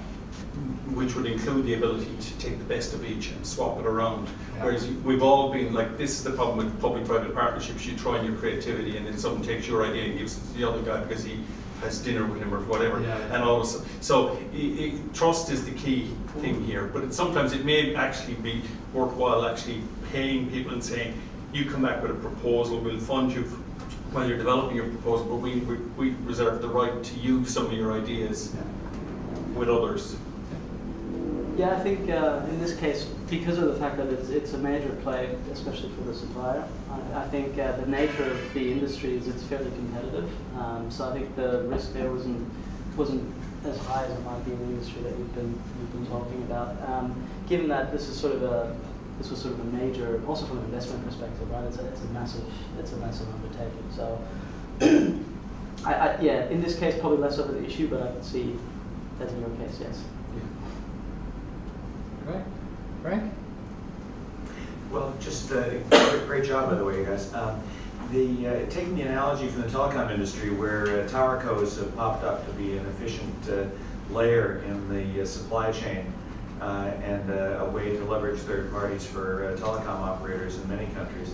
Which would include the ability to take the best of each and swap it around. Yeah. Whereas we've all been like, this is the problem with public-private partnerships, you try your creativity and then someone takes your idea and gives it to the other guy because he has dinner with him or whatever. Yeah. And all of a sudden, so trust is the key thing here, but sometimes it may actually be worthwhile actually paying people and saying, you come back with a proposal, we'll fund you while you're developing your proposal, but we reserve the right to use some of your ideas with others. Yeah, I think in this case, because of the fact that it's a major play, especially for the supplier, I think the nature of the industry is it's fairly competitive. So I think the risk there wasn't as high as it might be in the industry that we've been talking about. Given that this was sort of a major, also from an investment perspective, right? It's a massive undertaking. So in this case, probably less of an issue, but I can see as in your case, yes. Great. Frank? Well, just great job, by the way, you guys. Taking the analogy from the telecom industry, where tower codes have popped up to be an efficient layer in the supply chain and a way to leverage third parties for telecom operators in many countries.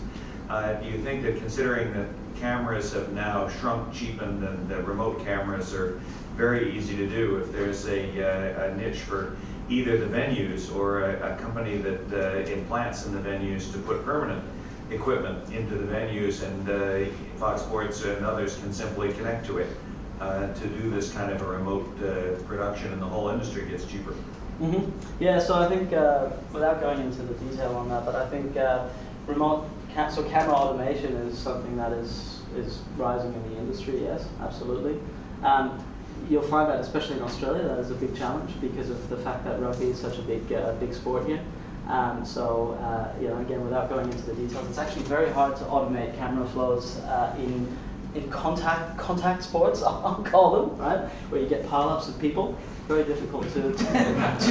Do you think that considering that cameras have now shrunk, cheapened, and the remote cameras are very easy to do, if there's a niche for either the venues or a company that implants in the venues to put permanent equipment into the venues, and Fox Sports and others can simply connect to it to do this kind of a remote production, and the whole industry gets cheaper? Mm-hmm. Yeah, so I think, without going into the detail on that, but I think camera automation is something that is rising in the industry, yes, absolutely. You'll find that, especially in Australia, that is a big challenge because of the fact that rugby is such a big sport here. You know, again, without going into the details, it's actually very hard to automate camera flows in contact sports, I'll call them, right, where you get pile-ups of people. Very difficult to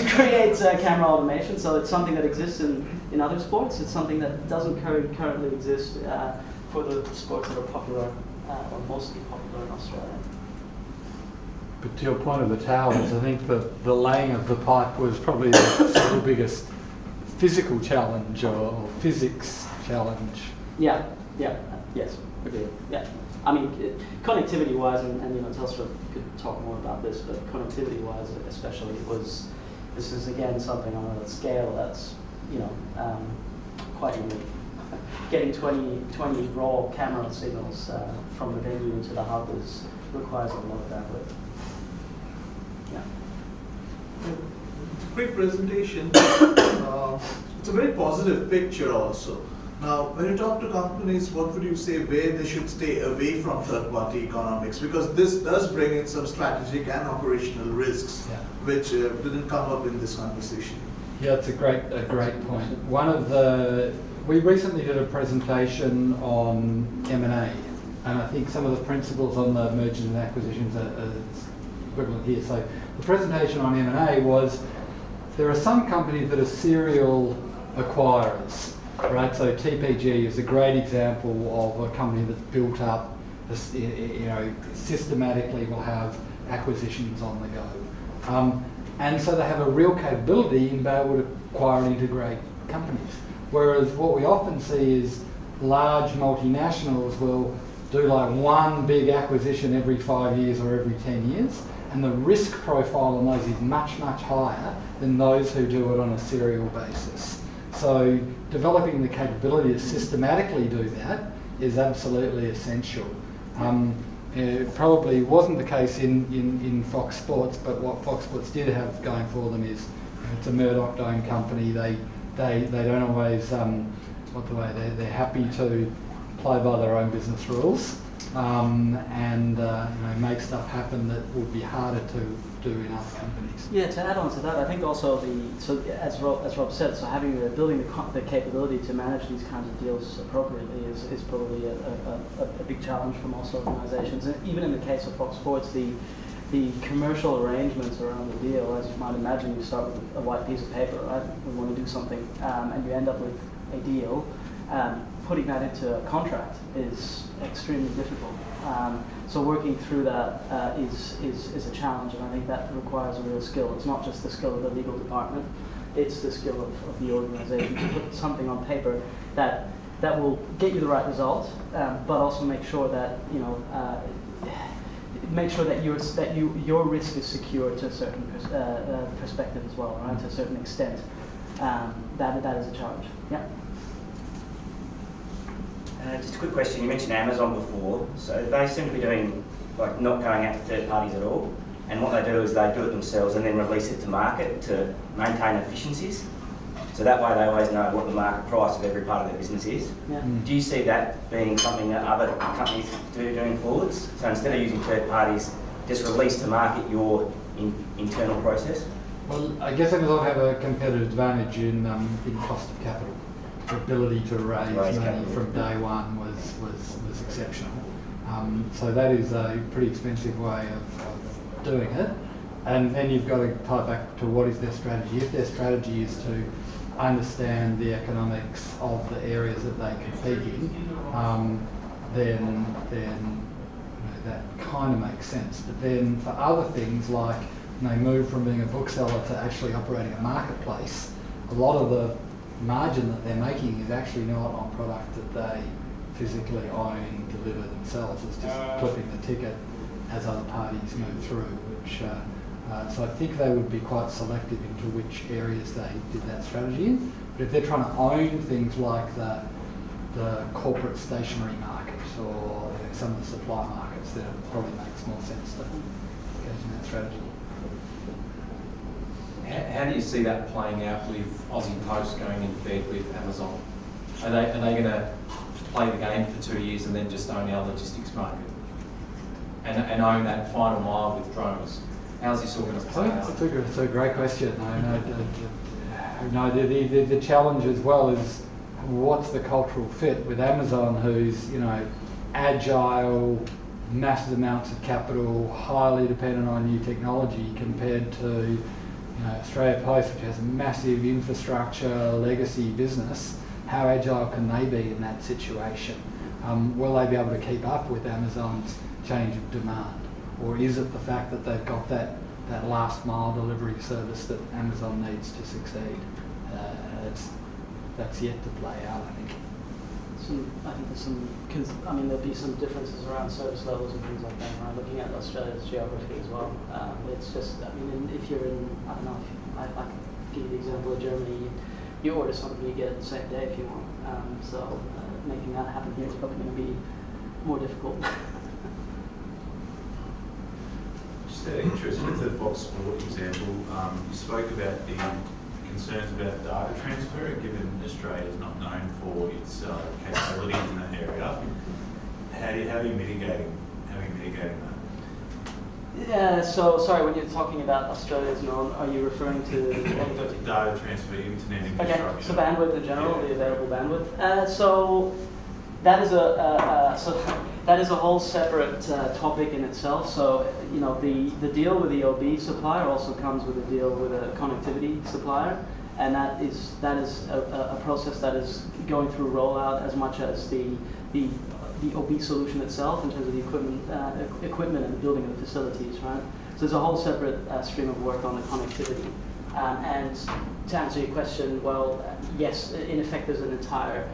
create camera automation. So it's something that exists in other sports. It's something that doesn't currently exist for the sports that are popular or mostly popular in Australia. But to your point of the towers, I think the laying of the pipe was probably the single biggest physical challenge or physics challenge. Yeah, yes, agreed. Yeah, I mean, connectivity-wise, and you know, Telstra could talk more about this, but connectivity-wise, especially, this is again something on a scale that's, you know, quite unique. Getting 20 raw camera signals from the venue into the hub requires a lot of bandwidth. Yeah. It's a great presentation. It's a very positive picture also. Now, when you talk to companies, what would you say where they should stay away from third-party economics? Because this does bring in some strategic and operational risks, which didn't come up in this conversation. Yeah, it's a great point. We recently did a presentation on M&A, and I think some of the principles on the mergers and acquisitions are equivalent here. So the presentation on M&A was, there are some companies that are serial acquirers. Right, so TPG is a great example of a company that's built up, you know, systematically will have acquisitions on the go. And so they have a real capability in being able to acquire and integrate companies. Whereas what we often see is large multinationals will do like one big acquisition every 5 years or every 10 years, and the risk profile on those is much, much higher than those who do it on a serial basis. So developing the capability to systematically do that is absolutely essential. It probably wasn't the case in Fox Sports, but what Fox Sports did have going for them is, it's a Murdoch-owned company. They don't always they're happy to play by their own business rules and you know, make stuff happen that would be harder to do in other companies. Yeah, to add on to that, I think also as Rob said, so having building the capability to manage these kinds of deals appropriately is probably a big challenge for most organisations. And even in the case of Fox Sports, the commercial arrangements around the deal, as you might imagine, you start with a white piece of paper, right? We want to do something, and you end up with a deal. Putting that into a contract is extremely difficult. So working through that is a challenge, and I think that requires a real skill. It's not just the skill of the legal department, it's the skill of the organisation to put something on paper that will get you the right result, but also make sure that, you know, make sure that your risk is secure to a certain perspective as well, right? To a certain extent. That is a challenge. Yeah. Just a quick question. You mentioned Amazon before, so they seem to be doing, like, not going out to third parties at all, and what they do is they do it themselves and then release it to market to maintain efficiencies. So that way they always know what the market price of every part of their business is. Yeah. Do you see that being something that other companies do doing forwards? So instead of using third parties, just release to market your internal process? Well, I guess Amazon have a competitive advantage in cost of capital. The ability to raise money capital from day one was exceptional. So that is a pretty expensive way of doing it. And then you've got to tie back to what is their strategy. If their strategy is to understand the economics of the areas that they compete in, then you know, that kind of makes sense. But then for other things, like they move from being a bookseller to actually operating a marketplace, a lot of the margin that they're making is actually not on product that they physically own, deliver themselves. It's just clipping the ticket as other parties move through, which so I think they would be quite selective into which areas they did that strategy in. But if they're trying to own things like the corporate stationery market or some of the supply markets, then it probably makes more sense to engage in that strategy. How do you see that playing out with Aussie Post going in bed with Amazon? Are they going to play the game for 2 years and then just own our logistics market and own that final mile with drones? How's this all going to play out? It's a great question. The challenge as well is what's the cultural fit with Amazon, who's agile, massive amounts of capital, highly dependent on new technology, compared to Australia Post, which has a massive infrastructure, legacy business. How agile can they be in that situation? Will they be able to keep up with Amazon's change of demand? Or is it the fact that they've got that last mile delivery service that Amazon needs to succeed? That's yet to play out, I think. There'll be some differences around service levels and things like that, right? Looking at Australia's geography as well. It's just, if you're in, I don't know, I can give you the example of Germany, you order something, you get it the same day if you want. So making that happen here is probably going to be more difficult. Just out of interest, with the Fox Sport example, you spoke about the concerns about data transfer, given Australia is not known for its capabilities in that area. How are you mitigating that? Yeah, so sorry, when you're talking about Australia's known, are you referring to Data transfer, internet infrastructure? Okay, so bandwidth in general, the available bandwidth. So that is a whole separate topic in itself. So the deal with the OB supplier also comes with a deal with a connectivity supplier, and that is a process that is going through rollout as much as the OB solution itself in terms of the equipment and the building of the facilities, right? So there's a whole separate stream of work on the connectivity. And to answer your question, well, yes, in effect, there's an entire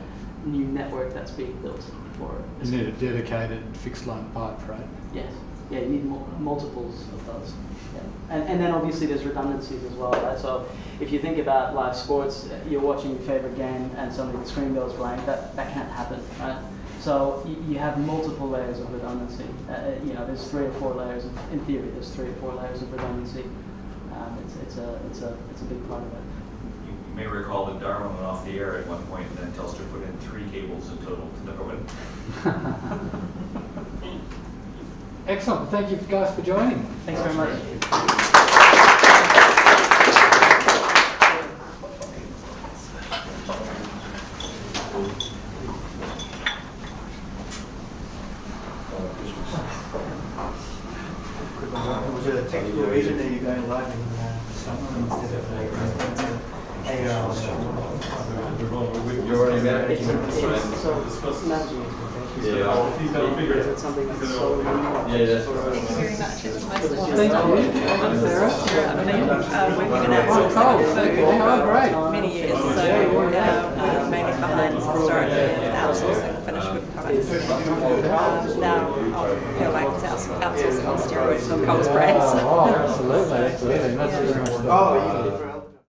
new network that's being built for it. You need a dedicated fixed line pipe, right? Yes. Yeah, you need multiples of those. Yeah. And then obviously there's redundancies as well, right? So if you think about live sports, you're watching your favorite game and suddenly the screen goes blank, that can't happen, right? So you have multiple layers of redundancy. There's 3 or 4 layers. In theory, there's 3 or 4 layers of redundancy. It's a big part of it. You may recall that Darwin went off the air at one point, and then Telstra put in 3 cables in total to Darwin. Excellent. Thank you guys for joining. Thanks very much. Was it a technical reason that you're going live in summer instead of You're already there? It's managing expectations. Is it something that's so new? Yeah, that's Thank you very much. It's nice to Thank you. I'm Sarah. working in outsourcing for many years, so mainly behind historically outsourcing finished good products. Now I feel like it's outsourcing on steroids on Coles brands. Oh, absolutely. That's very much the